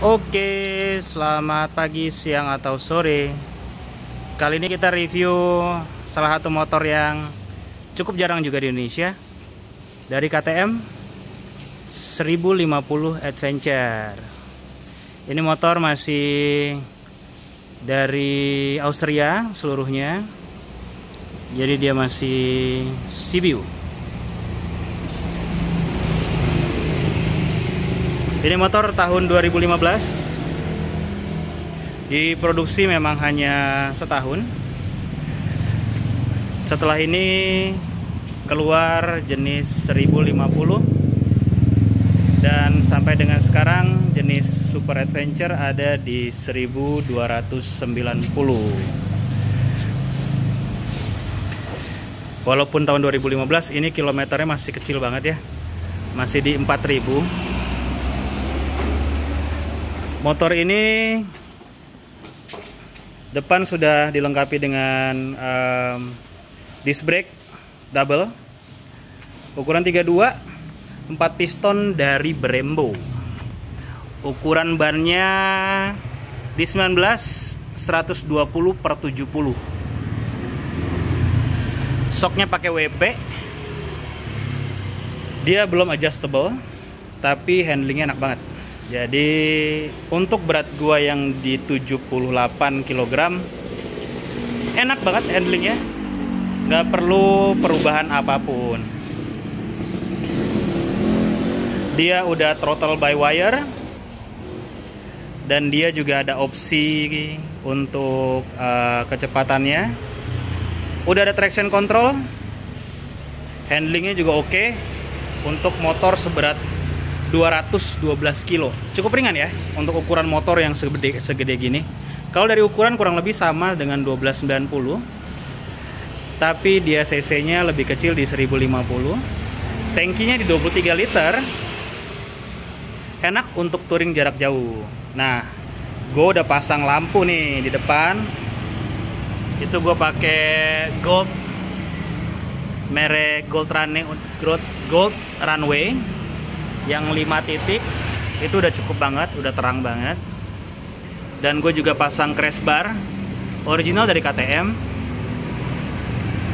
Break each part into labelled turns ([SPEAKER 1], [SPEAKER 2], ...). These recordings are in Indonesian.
[SPEAKER 1] Oke, selamat pagi, siang, atau sore. Kali ini kita review salah satu motor yang cukup jarang juga di Indonesia, dari KTM 1050 Adventure. Ini motor masih dari Austria seluruhnya, jadi dia masih CBU. Ini motor tahun 2015, diproduksi memang hanya setahun. Setelah ini keluar jenis 1050, dan sampai dengan sekarang jenis Super Adventure ada di 1290. Walaupun tahun 2015 ini kilometernya masih kecil banget ya, masih di 4000. Motor ini depan sudah dilengkapi dengan disc brake double ukuran 32, 4 piston dari Brembo. Ukuran bannya di 19 120/70. Shocknya pakai WP. Dia belum adjustable, tapi handlingnya enak banget. Jadi untuk berat gua yang di 78 kg, enak banget handlingnya, nggak perlu perubahan apapun. Dia udah throttle by wire, dan dia juga ada opsi untuk kecepatannya. Udah ada traction control, handlingnya juga oke. Untuk motor seberat 212 kilo, cukup ringan ya untuk ukuran motor yang segede gini. Kalau dari ukuran kurang lebih sama dengan 1290, tapi dia cc nya lebih kecil di 1050. Tankinya di 23 liter, enak untuk touring jarak jauh. Nah, gue udah pasang lampu nih di depan. Itu gue pakai gold, merek Gold Runway yang 5 titik. Itu udah cukup banget, udah terang banget. Dan gue juga pasang crash bar original dari KTM,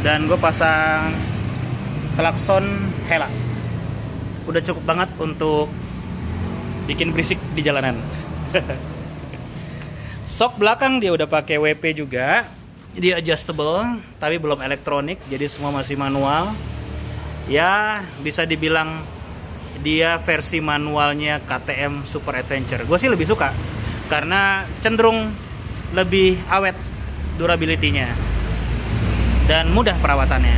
[SPEAKER 1] dan gue pasang klakson Hella. Udah cukup banget untuk bikin berisik di jalanan. Shock belakang dia udah pakai WP juga. Dia adjustable, tapi belum elektronik, jadi semua masih manual. Ya, bisa dibilang dia versi manualnya KTM Super Adventure. Gue sih lebih suka karena cenderung lebih awet durability-nya dan mudah perawatannya.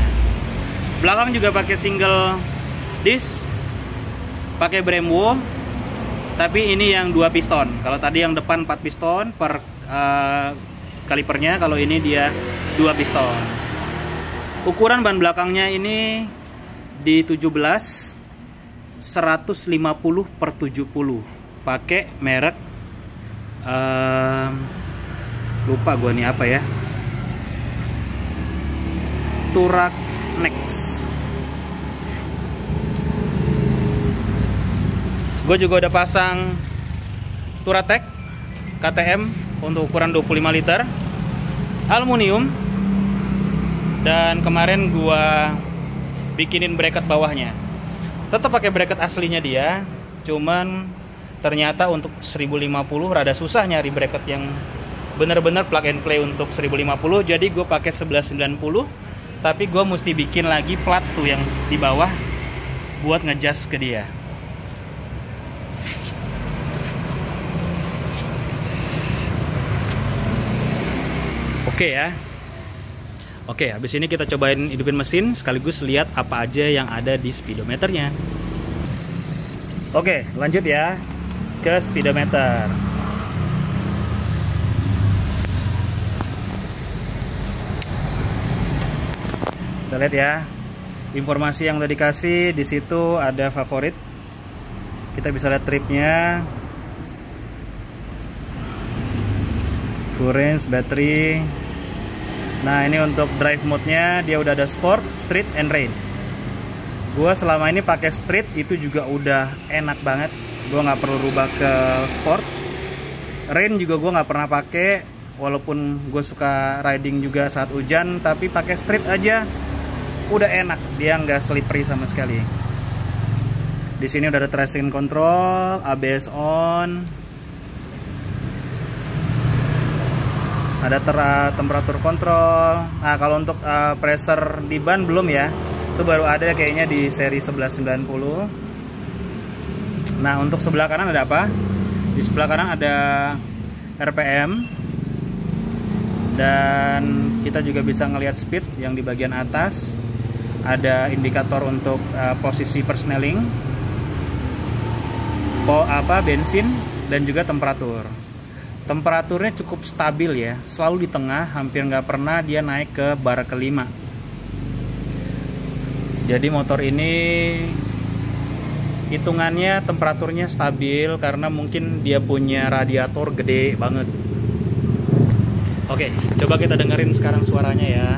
[SPEAKER 1] Belakang juga pakai single disc, pakai Brembo, tapi ini yang 2 piston. Kalau tadi yang depan 4 piston per kalipernya, kalau ini dia 2 piston. Ukuran ban belakangnya ini di 17 150/70, pakai merek lupa gue nih apa ya, Touareg Next. Gue juga udah pasang Touratech KTM untuk ukuran 25 liter aluminium, dan kemarin gue bikinin bracket bawahnya. Tetap pakai bracket aslinya dia, cuman ternyata untuk 1050 rada susah nyari bracket yang bener-bener plug and play untuk 1050. Jadi gue pakai 1190, tapi gue mesti bikin lagi plat tuh yang di bawah buat ngejust ke dia. Oke ya. Oke, habis ini kita cobain hidupin mesin sekaligus lihat apa aja yang ada di speedometernya. Oke, lanjut ya ke speedometer. Kita lihat ya. Informasi yang udah dikasih di situ ada favorit. Kita bisa lihat tripnya, full range, battery. Nah, ini untuk drive mode-nya dia udah ada sport, street, and rain. Gua selama ini pakai street, itu juga udah enak banget. Gua nggak perlu rubah ke sport. Rain juga gue nggak pernah pakai, walaupun gue suka riding juga saat hujan, tapi pakai street aja udah enak, dia nggak slippery sama sekali. Di sini udah ada traction control, ABS on, ada temperatur kontrol. Nah kalau untuk pressure di ban belum ya, itu baru ada kayaknya di seri 1190. Nah untuk sebelah kanan ada apa? Di sebelah kanan ada RPM, dan kita juga bisa ngelihat speed yang di bagian atas. Ada indikator untuk posisi persneling, bensin, dan juga temperatur. Temperaturnya cukup stabil ya, selalu di tengah, hampir nggak pernah dia naik ke bar kelima. Jadi motor ini hitungannya temperaturnya stabil karena mungkin dia punya radiator gede banget. Oke, coba kita dengerin sekarang suaranya ya.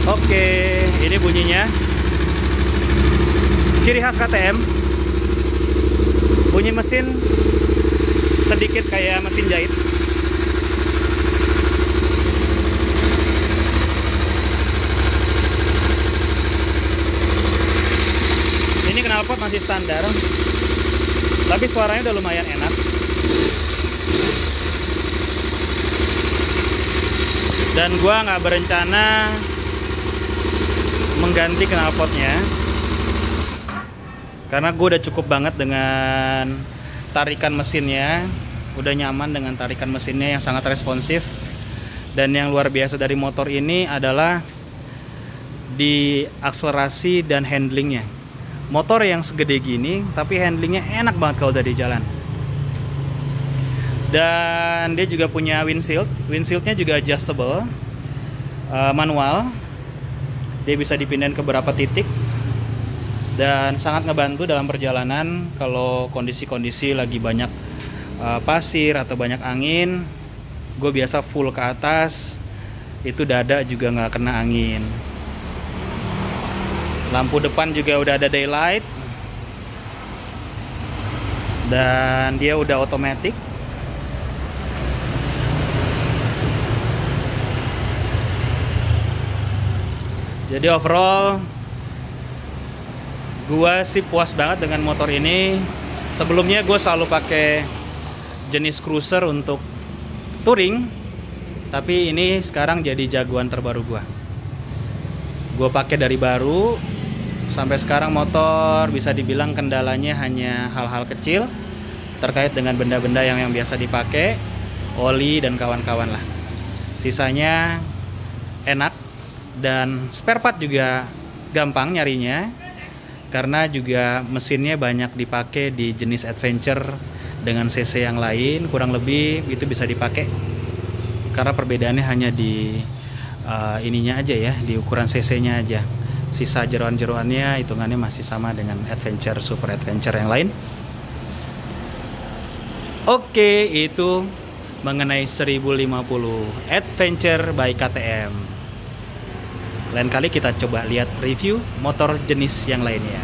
[SPEAKER 1] Oke, ini bunyinya. Ciri khas KTM, bunyi mesin sedikit kayak mesin jahit. Ini knalpot masih standar, tapi suaranya udah lumayan enak. Dan gua nggak berencana mengganti knalpotnya, karena gue udah cukup banget dengan tarikan mesinnya, udah nyaman dengan tarikan mesinnya yang sangat responsif. Dan yang luar biasa dari motor ini adalah di akselerasi dan handlingnya. Motor yang segede gini tapi handlingnya enak banget kalau udah di jalan. Dan dia juga punya windshieldnya juga adjustable, manual. Dia bisa dipindahin ke beberapa titik dan sangat ngebantu dalam perjalanan. Kalau kondisi-kondisi lagi banyak pasir atau banyak angin, gue biasa full ke atas, itu dada juga nggak kena angin. Lampu depan juga udah ada daylight, dan dia udah otomatis. Jadi overall gua sih puas banget dengan motor ini. Sebelumnya gue selalu pakai jenis cruiser untuk touring, tapi ini sekarang jadi jagoan terbaru gua. Gue pakai dari baru sampai sekarang, motor bisa dibilang kendalanya hanya hal-hal kecil terkait dengan benda-benda yang biasa dipakai, oli dan kawan-kawan lah. Sisanya enak. Dan spare part juga gampang nyarinya, karena juga mesinnya banyak dipakai di jenis adventure dengan cc yang lain. Kurang lebih itu bisa dipakai, karena perbedaannya hanya di ininya aja ya, di ukuran cc nya aja. Sisa jeroan-jeroannya hitungannya masih sama dengan adventure, super adventure yang lain. Oke, itu mengenai 1050 Adventure by KTM. Lain kali kita coba lihat review motor jenis yang lainnya.